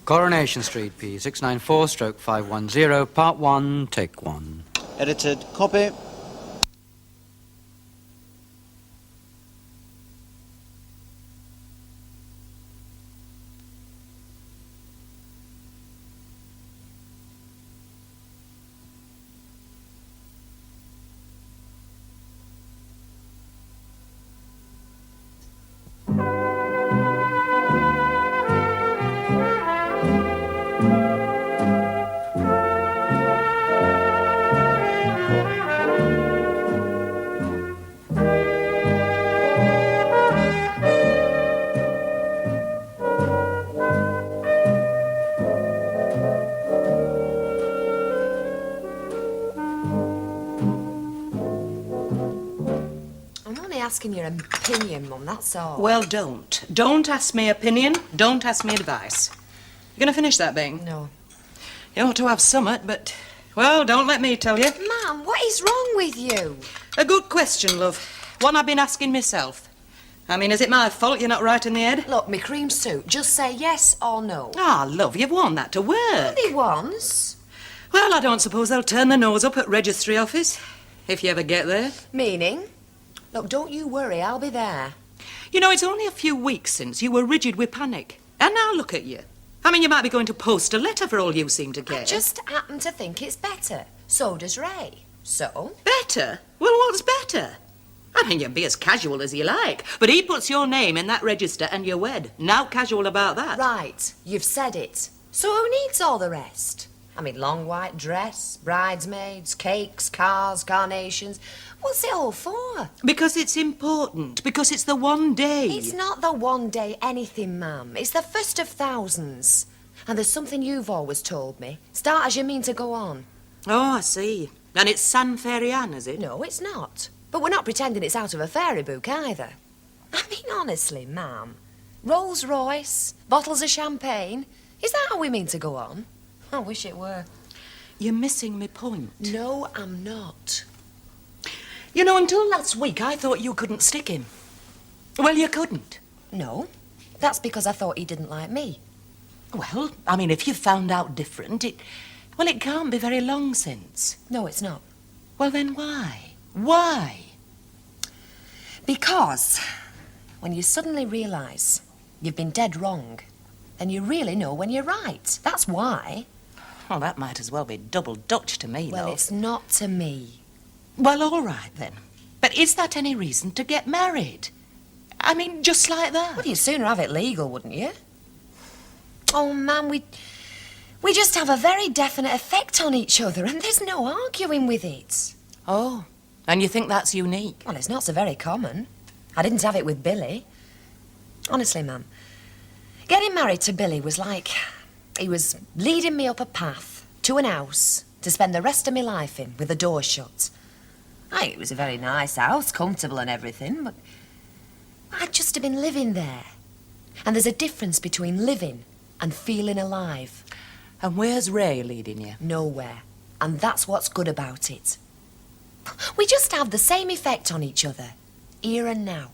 Coronation Street, P694/510, Part 1, Take 1. Edited copy. Asking your opinion, Mum, that's all. Well, don't. Don't ask me opinion. Don't ask me advice. You going to finish that thing? No. You ought to have summat, but, well, don't let me tell you. Mum, what is wrong with you? A good question, love. One I've been asking myself. I mean, is it my fault you're not right in the head? Look, me cream suit, just say yes or no. Ah, love, you've worn that to work. Only once. Well, I don't suppose they'll turn their nose up at registry office, if you ever get there. Meaning? Look, don't you worry, I'll be there. You know, it's only a few weeks since you were rigid with panic. And now look at you. I mean, you might be going to post a letter for all you seem to care. I just happen to think it's better. So does Ray. So? Better? Well, what's better? I mean, you can be as casual as you like, but he puts your name in that register and you're wed. Now casual about that. Right, you've said it. So who needs all the rest? I mean, long white dress, bridesmaids, cakes, cars, carnations. What's it all for? Because it's important. Because it's the one day. It's not the one day anything, ma'am. It's the first of thousands. And there's something you've always told me. Start as you mean to go on. Oh, I see. And it's San Ferian, is it? No, it's not. But we're not pretending it's out of a fairy book either. I mean, honestly, ma'am. Rolls Royce, bottles of champagne. Is that how we mean to go on? I wish it were. You're missing my point. No, I'm not. You know, until last week, I thought you couldn't stick him. Well, you couldn't. No, that's because I thought he didn't like me. Well, I mean, if you found out different, it can't be very long since. No, it's not. Well, then why? Why? Because when you suddenly realise you've been dead wrong, then you really know when you're right. That's why. Well, that might as well be double Dutch to me, Well, love. it's not to me. Well, all right, then. But is that any reason to get married? I mean, just like that. Well, you'd sooner have it legal, wouldn't you? Oh, man, we just have a very definite effect on each other, and there's no arguing with it. Oh, and you think that's unique? Well, it's not so very common. I didn't have it with Billy. Honestly, ma'am, getting married to Billy was like he was leading me up a path to an house to spend the rest of my life in with the door shut. Aye, it was a very nice house, comfortable and everything, but I'd just have been living there. And there's a difference between living and feeling alive. And where's Ray leading you? Nowhere. And that's what's good about it. We just have the same effect on each other, here and now.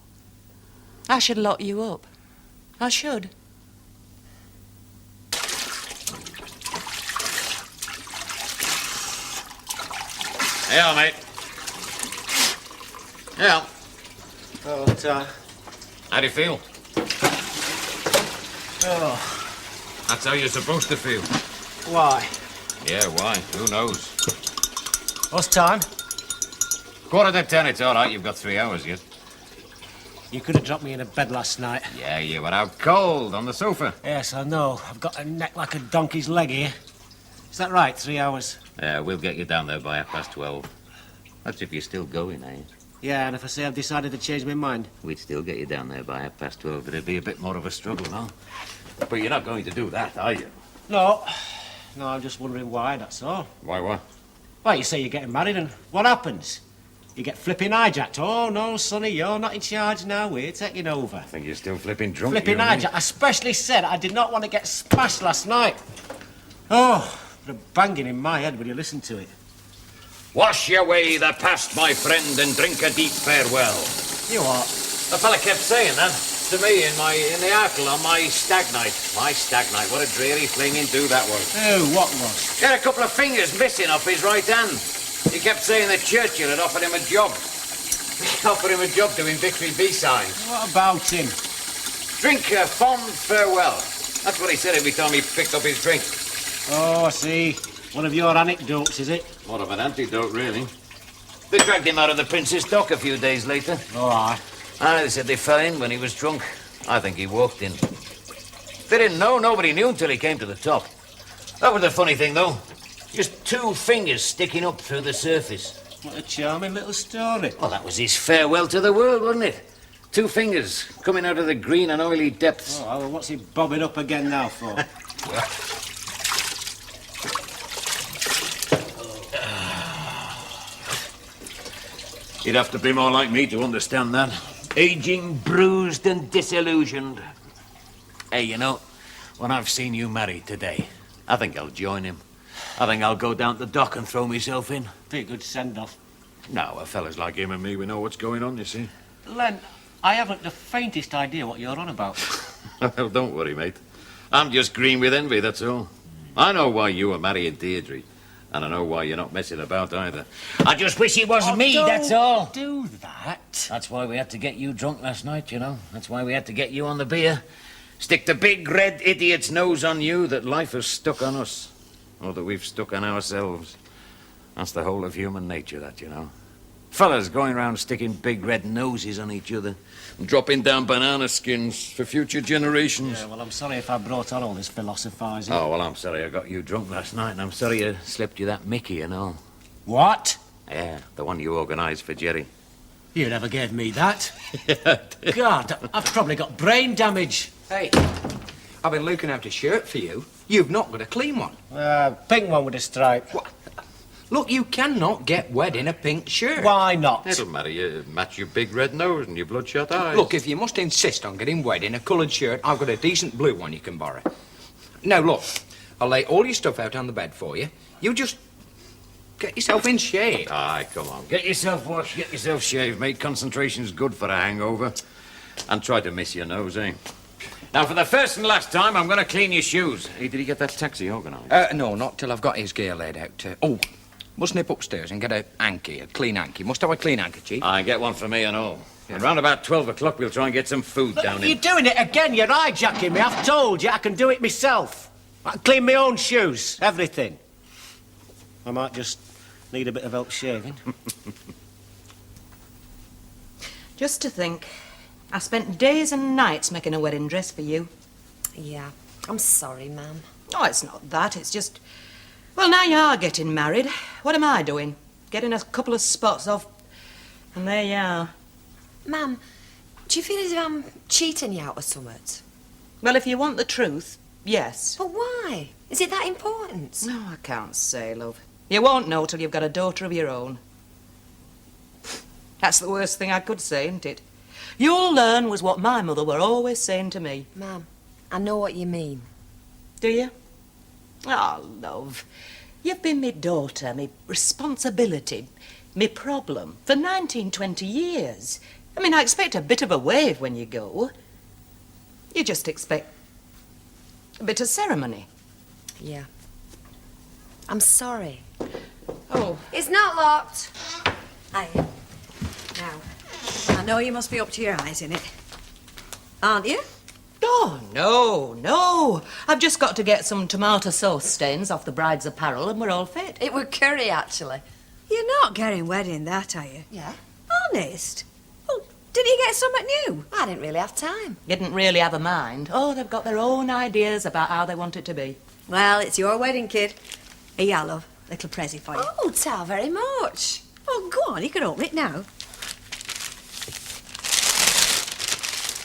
I should lock you up. I should. Yeah, mate. Yeah. Oh, How do you feel? Oh. That's how you're supposed to feel. Why? Yeah, why? Who knows? What's time? 10:15, it's all right. You've got 3 hours yet. You could have dropped me in a bed last night. Yeah, you were out cold on the sofa. Yes, I know. I've got a neck like a donkey's leg here. Is that right, 3 hours? Yeah, we'll get you down there by 12:30. That's if you're still going, eh? Yeah, and if I say I've decided to change my mind? We'd still get you down there by 12:30, but it'd be a bit more of a struggle, no? But you're not going to do that, are you? No. No, I'm just wondering why, that's all. Why, what? Well, you say you're getting married, and what happens? You get flipping hijacked. Oh, no, sonny, you're not in charge now. We're taking over. I think you're still flipping drunk. Flipping you and me. hijacked. I especially said I did not want to get smashed last night. Oh, the banging in my head when you listen to it. Wash away the past, my friend, and drink a deep farewell. You what? The fella kept saying that. to me in the Arkle on my stag night. My stag night, what a dreary flinging do that was. Oh, what was? He had a couple of fingers missing off his right hand. He kept saying that Churchill had offered him a job. He offered him a job doing Victory B-signs. What about him? Drink a fond farewell. That's what he said every time he picked up his drink. Oh, I see. One of your anecdotes, is it? More of an antidote, really. They dragged him out of the Prince's Dock a few days later. Oh, aye. They said they found when he was drunk. I think he walked in. They didn't know. Nobody knew until he came to the top. That was the funny thing, though. Just 2 fingers sticking up through the surface. What a charming little story. Well, that was his farewell to the world, wasn't it? 2 fingers coming out of the green and oily depths. Oh, well, what's he bobbing up again now for? You'd have to be more like me to understand that. Aging, bruised and disillusioned. Hey, you know, when I've seen you married today, I think I'll join him. I think I'll go down to the dock and throw myself in. Be a good send-off. No, a fellas like him and me, we know what's going on, you see. Len, I haven't the faintest idea what you're on about. Well, don't worry, mate. I'm just green with envy, that's all. I know why you were marrying Deirdre. And I know why you're not messing about either. I just wish it was me, that's all. Do that. That's why we had to get you drunk last night, you know. That's why we had to get you on the beer. Stick the big red idiot's nose on you that life has stuck on us. Or that we've stuck on ourselves. That's the whole of human nature, that, you know. Fellas going round sticking big red noses on each other. And dropping down banana skins for future generations. Yeah, well, I'm sorry if I brought on all this philosophising. Oh, well, I'm sorry I got you drunk last night. And I'm sorry I slipped you that Mickey and all. What? Yeah, the one you organised for Jerry. You never gave me that. God, I've probably got brain damage. Hey, I've been looking out a shirt for you. You've not got a clean one. Pink one with a stripe. What? Look, you cannot get wet in a pink shirt. Why not? It'll matter. You match your big red nose and your bloodshot eyes. Look, if you must insist on getting wet in a coloured shirt, I've got a decent blue one you can borrow. Now, look, I'll lay all your stuff out on the bed for you. You just get yourself in shape. Aye, come on. Get yourself washed, get yourself shaved, mate. Concentration's good for a hangover. And try to miss your nose, eh? Now, for the first and last time, I'm going to clean your shoes. Hey, did he get that taxi organised? No, not till I've got his gear laid out. Must nip upstairs and get a hanky, a clean hanky. Must have a clean handkerchief. Aye, get one for me and all. And round about 12 o'clock, we'll try and get some food down You're in. doing it again. You're hijacking me. I've told you I can do it myself. I can clean my own shoes, everything. I might just need a bit of help shaving. Just to think, I spent days and nights making a wedding dress for you. Yeah, I'm sorry, ma'am. Oh, it's not that, it's just... Well, now you are getting married. What am I doing? Getting a couple of spots off... And there you are. Ma'am, do you feel as if I'm cheating you out of something? Well, if you want the truth, yes. But why? Is it that important? No, I can't say, love. You won't know till you've got a daughter of your own. That's the worst thing I could say, isn't it? You'll learn was what my mother were always saying to me. Ma'am, I know what you mean. Do you? Oh, love, you've been me daughter, me responsibility, me problem for 19, 20 years. I mean, I expect a bit of a wave when you go. You just expect a bit of ceremony. Yeah. I'm sorry. Oh. It's not locked. Now, I know you must be up to your eyes in it. Aren't you? Oh, no. I've just got to get some tomato sauce stains off the bride's apparel and we're all fit. It were curry, actually. You're not getting wet in that, are you? Yeah. Honest? Well, did you get something new? I didn't really have time. Didn't really have a mind. Oh, they've got their own ideas about how they want it to be. Well, it's your wedding, kid. Here, love. Little present for you. Oh, tell very much. Oh, go on, you can open it now.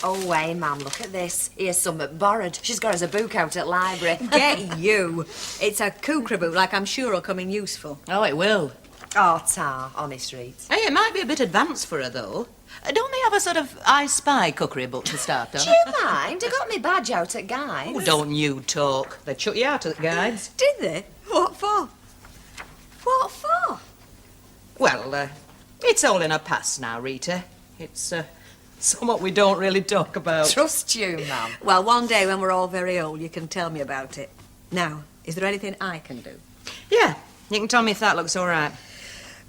Oh, hey, ma'am, look at this. Here's something borrowed. She's got us a book out at library. Get you. It's a kukra book, like I'm sure will come in useful. Oh, it will. Oh, tar, honest read. Hey, it might be a bit advanced for her, though. Don't they have a sort of I Spy cookery book to start on? Do you mind? I got me badge out at Guy's. Oh, don't you talk. They chuck you out at the guides. Did they? What for? What for? Well, it's all in her past now, Rita. It's Something we don't really talk about. Trust you, ma'am. Well, one day when we're all very old, you can tell me about it. Now, is there anything I can do? Yeah, you can tell me if that looks all right.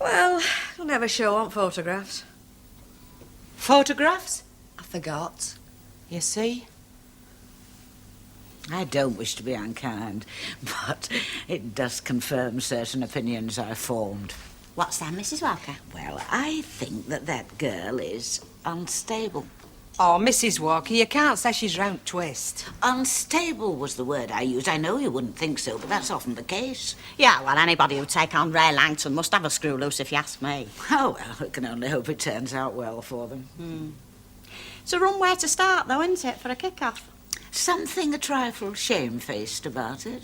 Well, it'll never show on photographs. Photographs? I forgot. You see? I don't wish to be unkind, but it does confirm certain opinions I formed. What's that, Mrs. Walker? Well, I think that girl is unstable. Oh, Mrs. Walker, you can't say she's round twist. Unstable was the word I used. I know you wouldn't think so, but that's often the case. Yeah, well, anybody who take on Ray Langton must have a screw loose, if you ask me. Oh, well, I can only hope it turns out well for them. It's a rum way to start, though, isn't it, for a kick-off? Something a trifle shamefaced about it.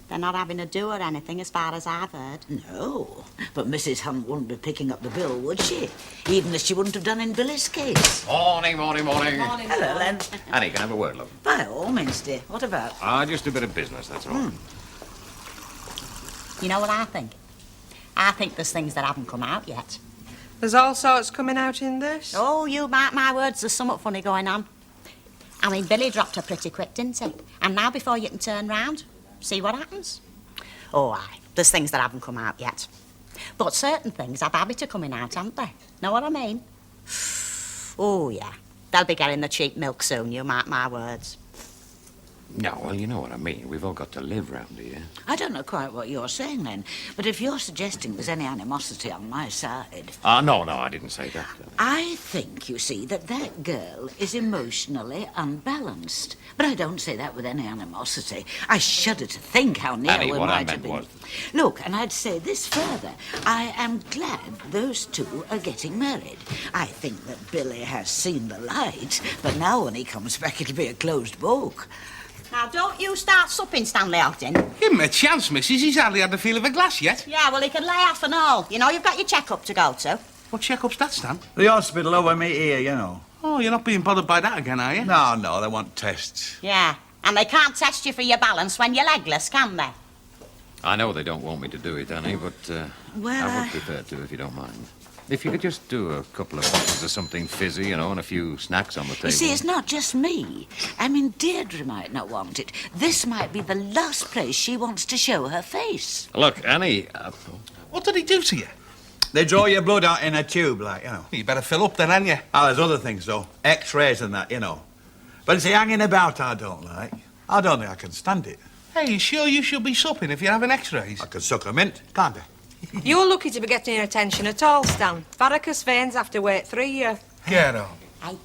They're not having a do or anything, as far as I've heard. No, but Mrs. Hunt wouldn't be picking up the bill, would she? Even as she wouldn't have done in Billy's case. Morning. Hello, Len. Annie, can I have a word, love? By all means, dear. What about? Just a bit of business, that's all. You know what I think? I think there's things that haven't come out yet. There's all sorts coming out in this. Oh, you mark my words, there's something funny going on. I mean, Billy dropped her pretty quick, didn't he? And now before you can turn round, see what happens. Oh, aye, there's things that haven't come out yet. But certain things have a habit of coming out, haven't they? Know what I mean? Oh, yeah. They'll be getting the cheap milk soon, you mark my words. No, well, you know what I mean. We've all got to live round here. I don't know quite what you're saying, Len, but if you're suggesting there's any animosity on my side... No, I didn't say that. I think, you see, that girl is emotionally unbalanced. But I don't say that with any animosity. I shudder to think how near Annie, we what I might have meant been. was... Look, and I'd say this further. I am glad those two are getting married. I think that Billy has seen the light, but now when he comes back it'll be a closed book. Now, don't you start supping, Stanley Ogden. Give him a chance, missus. He's hardly had the feel of a glass yet. Yeah, well, he can lay off and all. You know, you've got your check-up to go to. What check-up's that, Stan? The hospital over me here, you know. Oh, you're not being bothered by that again, are you? No, they want tests. Yeah, and they can't test you for your balance when you're legless, can they? I know they don't want me to do it, Annie, but I would prefer to, if you don't mind. If you could just do a couple of bottles of something fizzy, you know, and a few snacks on the table. You see, it's not just me. I mean, Deirdre might not want it. This might be the last place she wants to show her face. Look, Annie... What did he do to you? They draw your blood out in a tube, like, you know. You better fill up then, ain't you? Oh, there's other things, though. X-rays and that, you know. But it's the hanging about I don't like. I don't think I can stand it. Hey, you sure you should be supping if you're having x-rays? I can suck a mint, can't I? You're lucky to be getting any attention at all, Stan. Varicose veins have to wait 3 years. Get on. Hey,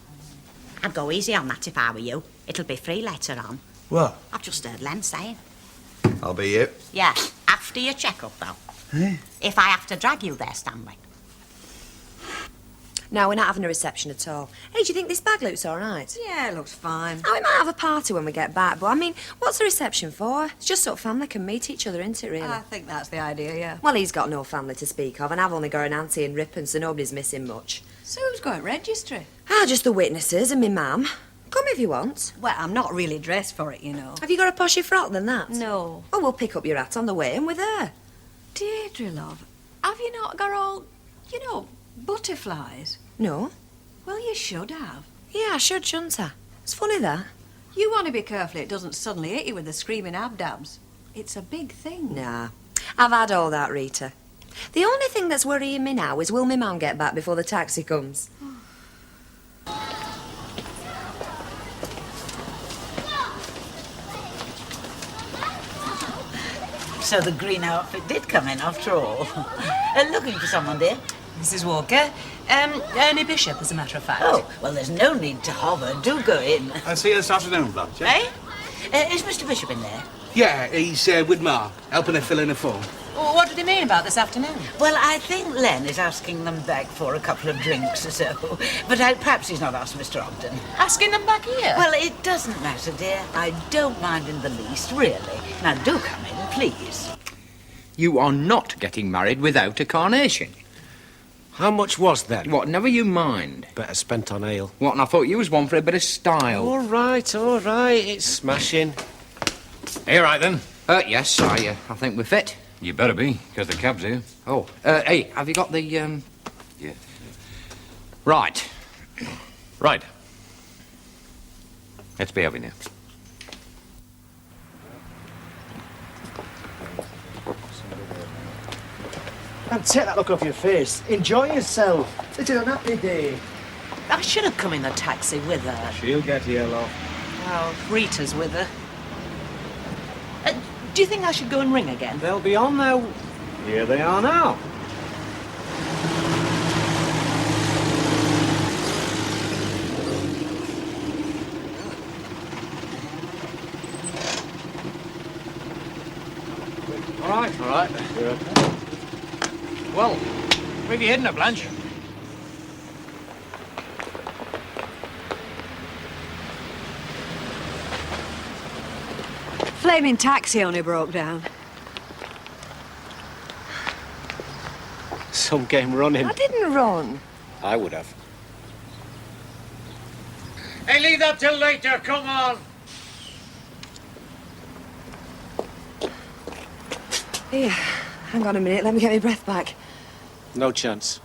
I'd go easy on that if I were you. It'll be free later on. What? I've just heard Len saying. I'll be here. Yeah, after your check-up, though. Eh? If I have to drag you there, Stanley. No, we're not having a reception at all. Hey, do you think this bag looks all right? Yeah, it looks fine. Oh, we might have a party when we get back, but I mean, what's the reception for? It's just so family can meet each other, isn't it, really? I think that's the idea, yeah. Well, he's got no family to speak of, and I've only got an auntie in Ripon, so nobody's missing much. So who's going registry? Just the witnesses and me mum. Come if you want. Well, I'm not really dressed for it, you know. Have you got a posher frock than that? No. Oh, we'll pick up your hat on the way and with her. Deirdre, love, have you not got all, you know, butterflies? No? Well, you should have. Yeah, I should, shouldn't I? It's funny, that. You want to be careful it doesn't suddenly hit you with the screaming abdabs. It's a big thing. Nah, I've had all that, Rita. The only thing that's worrying me now is will my mum get back before the taxi comes? So the green outfit did come in after all. Looking for someone, dear? Mrs. Walker, Ernie Bishop, as a matter of fact. Oh, well, there's no need to hover. Do go in. I'll see you this afternoon, Blanche. Eh? Is Mr. Bishop in there? Yeah, he's with Ma, helping her fill in a form. Well, what did he mean about this afternoon? Well, I think Len is asking them back for a couple of drinks or so. But perhaps he's not asked Mr. Ogden. Asking them back here? Well, it doesn't matter, dear. I don't mind in the least, really. Now, do come in, please. You are not getting married without a carnation. How much was that? What, never you mind. Better spent on ale. What, and I thought you was one for a bit of style. All right, it's smashing. Here, right then. Yes, I think we're fit. You better be, because the cab's here. Oh, hey, have you got the, Yeah. Right. Right. Let's be having you. And take that look off your face. Enjoy yourself. It's an happy day. I should have come in the taxi with her. She'll get here, love. Well, Rita's with her. Do you think I should go and ring again? They'll be on now. Here they are now. All right. Good. Well, where have you hidden her, Blanche? Flaming taxi only broke down. Some came running. I didn't run. I would have. Hey, leave that till later, come on! Here, hang on a minute, let me get my breath back. No chance.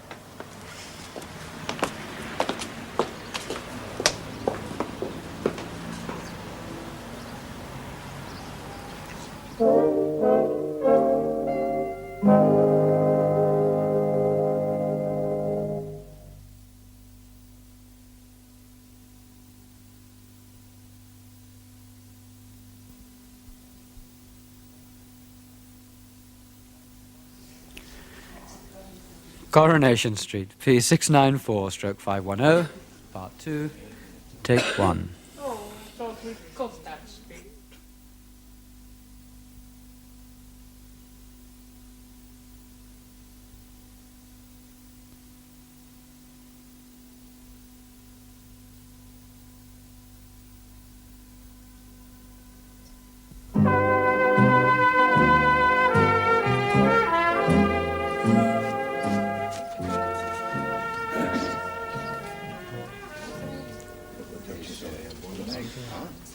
Coronation Street, P694/510, Part 2, Take 1. Oh, so we cut that speed.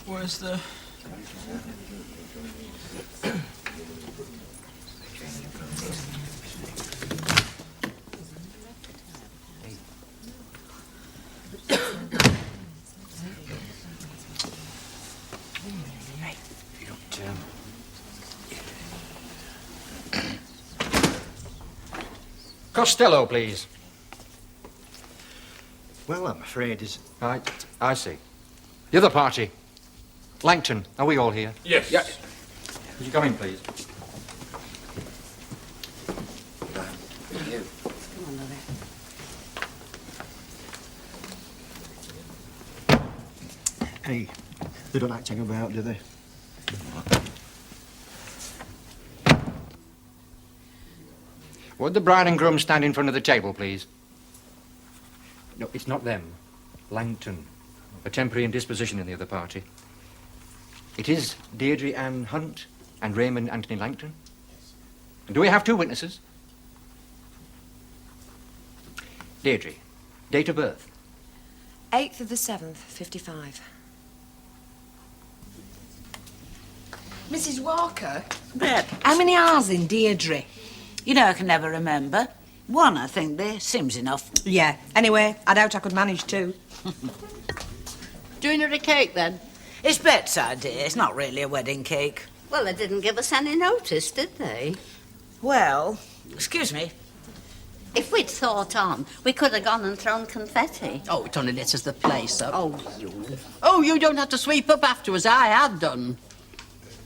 Where's the... Costello, please. Well, I'm afraid it's... I see. The other party. Langton, are we all here? Yes. Yeah. Would you come in, please? Hey, they don't like to hang about, do they? Would the bride and groom stand in front of the table, please? No, it's not them. Langton. A temporary indisposition in the other party. It is Deirdre Ann Hunt and Raymond Anthony Langton. And do we have two witnesses? Deirdre, date of birth? 8th of the 7th, 55. Mrs. Walker, But, how many hours in Deirdre? you know, I can never remember. One, I think, there seems enough. Yeah, anyway, I doubt I could manage two. Doing her a cake, then? It's Bet's idea. It's not really a wedding cake. Well, they didn't give us any notice, did they? Well, excuse me. If we'd thought on, we could have gone and thrown confetti. Oh, it only litters the place up. Oh, you don't have to sweep up after us. I had done.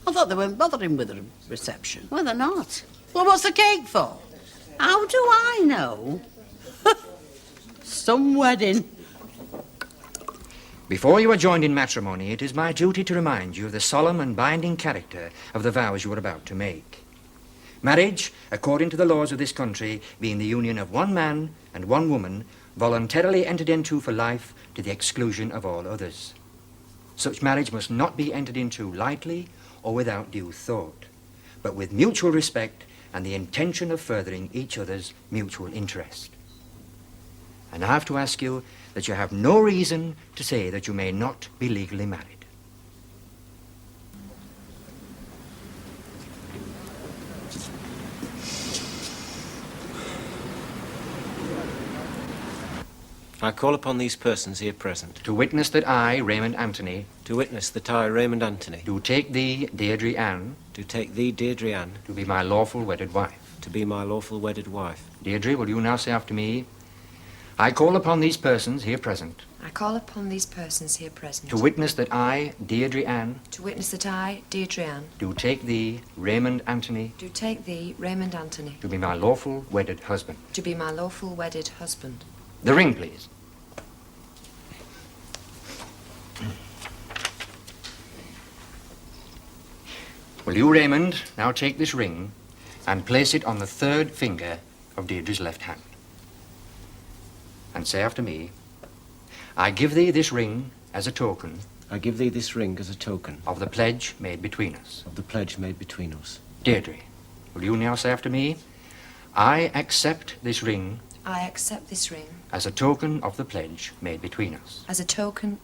I thought they weren't bothering with the reception. Well, they're not. Well, what's the cake for? How do I know? Some wedding. Before you are joined in matrimony, it is my duty to remind you of the solemn and binding character of the vows you are about to make. Marriage, according to the laws of this country, being the union of one man and one woman, voluntarily entered into for life to the exclusion of all others. Such marriage must not be entered into lightly or without due thought, but with mutual respect and the intention of furthering each other's mutual interest. And I have to ask you that you have no reason to say that you may not be legally married. I call upon these persons here present to witness that I, Raymond Anthony, to witness that I, Raymond Anthony, do take thee, Deirdre Ann, do take thee, Deirdre Ann, to be my lawful wedded wife. to be my lawful wedded wife. Deirdre, will you now say after me? I call upon these persons here present I call upon these persons here present to witness that I, Deirdre Ann, to witness that I, Deirdre Ann, do take thee, Raymond Anthony, do take thee, Raymond Anthony, to be my lawful wedded husband. to be my lawful wedded husband. The ring, please. Will you, Raymond, now take this ring and place it on the third finger of Deirdre's left hand? And say after me, I give thee this ring as a token I give thee this ring as a token of the pledge made between us. of the pledge made between us. Deirdre, will you now say after me, I accept this ring I accept this ring as a token of the pledge made between us. as a token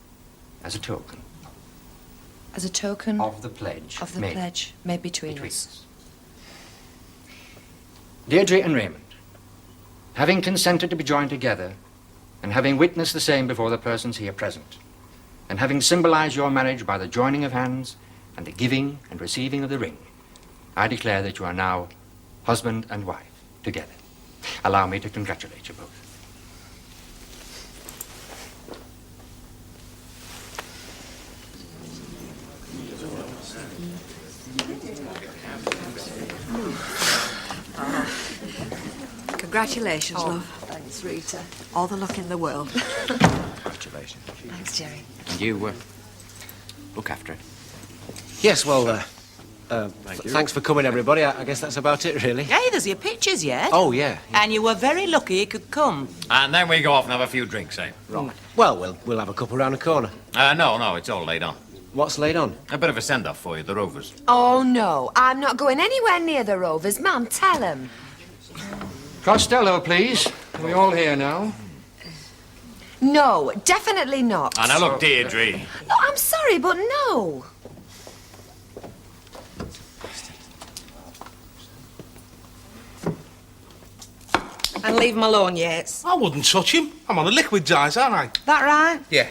As a token of the pledge the made pledge made between between us. us. Deirdre and Raymond, having consented to be joined together, and having witnessed the same before the persons here present, and having symbolized your marriage by the joining of hands and the giving and receiving of the ring, I declare that you are now husband and wife together. Allow me to congratulate you both. Congratulations, love. Thanks, Rita. All the luck in the world. Congratulations. Thanks, Jerry. And you, look after it. Yes, well, Thank you. thanks for coming, everybody. I guess that's about it, really. Hey, there's your pictures yet. Oh, yeah. And you were very lucky you could come. And then we go off and have a few drinks, eh? Right. Well, we'll have a couple round the corner. No, it's all laid on. What's laid on? A bit of a send-off for you, the Rovers. Oh, no. I'm not going anywhere near the Rovers. Mum, tell him. Costello, please. Are we all here now? No, definitely not. And now look, Deirdre. No, I'm sorry, but no. And leave him alone, Yates. I wouldn't touch him. I'm on the liquid diet, aren't I? That right? Yeah.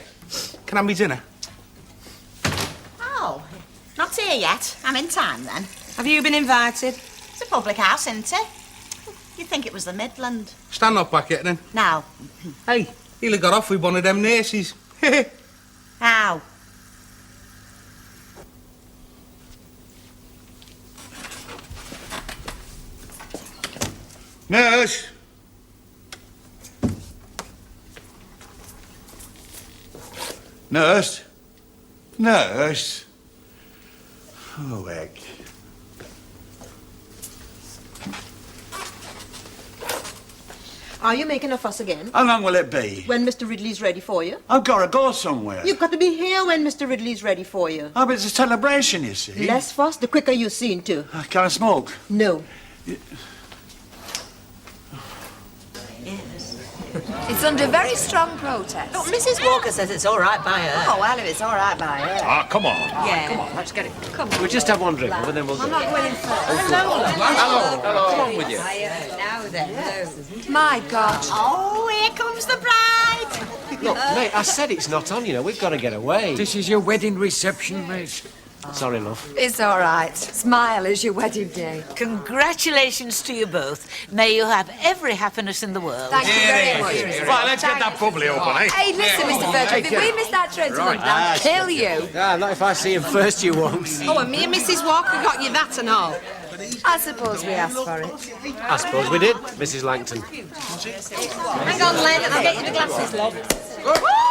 Can I have me dinner? Oh, not here yet. I'm in time then. Have you been invited? It's a public house, isn't it? You'd think it was the Midland. Stand up back here then. Now. Hey, he'll have got off with one of them nurses. How? Nurse! Nurse? Nurse? Oh, heck. Are you making a fuss again? How long will it be? When Mr. Ridley's ready for you? I've got to go somewhere. You've got to be here when Mr. Ridley's ready for you. Oh, but it's a celebration, you see. Less fuss, the quicker you're seen to. Can I smoke? No. It's under very strong protest. Look, Mrs. Walker says it's all right by her. Oh, well, if it's all right by her. Ah, come on. Yeah. Come on, let's get it. Come on. We'll just have one drink, and then we'll... I'm not going in first. Hello. Come on with you. Now then. My God. Oh, here comes the bride. Look, mate, I said it's not on, you know. We've got to get away. This is your wedding reception, mate. Sorry, love. It's all right. Smile as your wedding day. Congratulations to you both. May you have every happiness in the world. Thank you very much. Right, let's get that bubbly open, eh? Hey, listen, Mr. Fairclough, if we miss that train to London, I'll kill you. Ah, not if I see him first, you won't. Oh, and me and Mrs. Walker got you that and all. I suppose we asked for it. I suppose we did, Mrs. Langton. Hang on, Len, I'll get you the glasses, love.